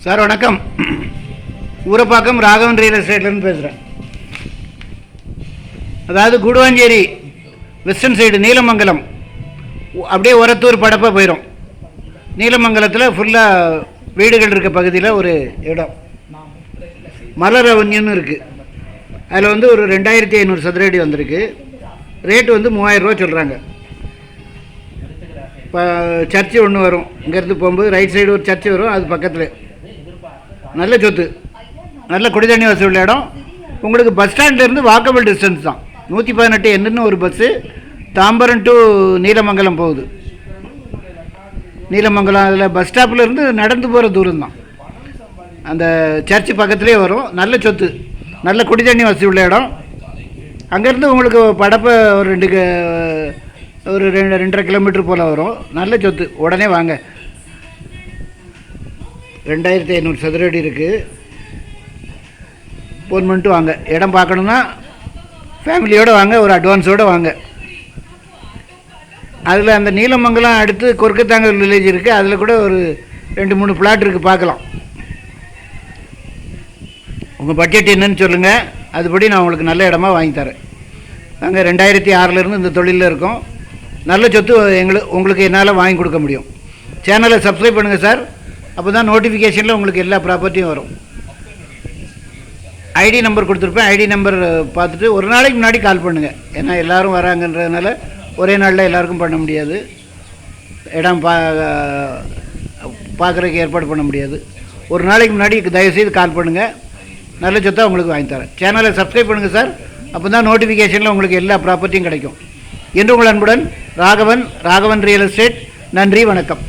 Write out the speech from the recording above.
Sir வணக்கம். Urapakkam Raghavan real எஸ்டேட்லேருந்து பேசுகிறேன். அதாவது கூடுவாஞ்சேரி வெஸ்டர்ன் சைடு நீலமங்கலம் அப்படியே ஒரத்தூர் படப்பை போயிடும். நீலமங்கலத்தில் ஃபுல்லாக வீடுகள் இருக்க பகுதியில் ஒரு இடம் மலர் அவன்யன்னு இருக்குது. அதில் வந்து ஒரு 2500 சதுர அடி வந்திருக்கு. ரேட்டு வந்து 3000 ரூபா சொல்கிறாங்க. இப்போ சர்ச்சு ஒன்று வரும், இங்கேருந்து போகும்போது ரைட் சைடு ஒரு சர்ச்சு வரும், அது பக்கத்தில் நல்ல சொத்து, நல்ல குடிதண்ணி வசதி உள்ள இடம். உங்களுக்கு பஸ் ஸ்டாண்ட்லேருந்து வாக்கபிள் டிஸ்டன்ஸ் தான். 118 என்னன்னு ஒரு பஸ்ஸு தாம்பரம் டு நீலமங்கலம் போகுது. நீலமங்கலம் அதில் பஸ் ஸ்டாப்லேருந்து நடந்து போகிற தூரம் தான். அந்த சர்ச்சு பக்கத்துலேயே வரும். நல்ல சொத்து, நல்ல குடிதண்ணி வசதி உள்ள இடம். அங்கேருந்து உங்களுக்கு படப்பை ஒரு 2.5 கிலோமீட்டர் போல் வரும். நல்ல சொத்து, உடனே வாங்க. 2500 சதுர அடி இருக்குது. ஃபோன் பண்ணிட்டு வாங்க. இடம் பார்க்கணுன்னா ஃபேமிலியோடு வாங்க, ஒரு அட்வான்ஸோடு வாங்க. அதில் அந்த நீலமங்கலம் அடுத்து கொர்க்கத்தாங்கல் வில்லேஜ் இருக்குது, அதில் கூட ஒரு 2-3 பிளாட் இருக்குது, பார்க்கலாம். உங்கள் பட்ஜெட் என்னன்னு சொல்லுங்கள், அதுபடி நான் உங்களுக்கு நல்ல இடமா வாங்கி தரேன். நாங்கள் 2006 இந்த தொழிலில் இருக்கோம். நல்ல சொத்து உங்களுக்கு என்னால் வாங்கி கொடுக்க முடியும். சேனலை சப்ஸ்கிரைப் பண்ணுங்கள் சார், அப்போ தான் நோட்டிஃபிகேஷனில் உங்களுக்கு எல்லா ப்ராப்பர்ட்டியும் வரும். ஐடி நம்பர் கொடுத்துருப்பேன், ஐடி நம்பர் பார்த்துட்டு ஒரு நாளைக்கு முன்னாடி கால் பண்ணுங்கள். ஏன்னா எல்லோரும் வராங்கன்றதுனால ஒரே நாளில் எல்லாருக்கும் பண்ண முடியாது, இடம் பார்க்குறதுக்கு ஏற்பாடு பண்ண முடியாது. ஒரு நாளைக்கு முன்னாடி தயவுசெய்து கால் பண்ணுங்கள், நல்ல சொத்தாக உங்களுக்கு வாங்கி தரேன். சேனலை சப்ஸ்கிரைப் பண்ணுங்கள் சார், அப்போ தான் நோட்டிஃபிகேஷனில் உங்களுக்கு எல்லா ப்ராப்பர்ட்டியும் கிடைக்கும். என்று உங்கள் அன்புடன் ராகவன் ரியல் எஸ்டேட். நன்றி, வணக்கம்.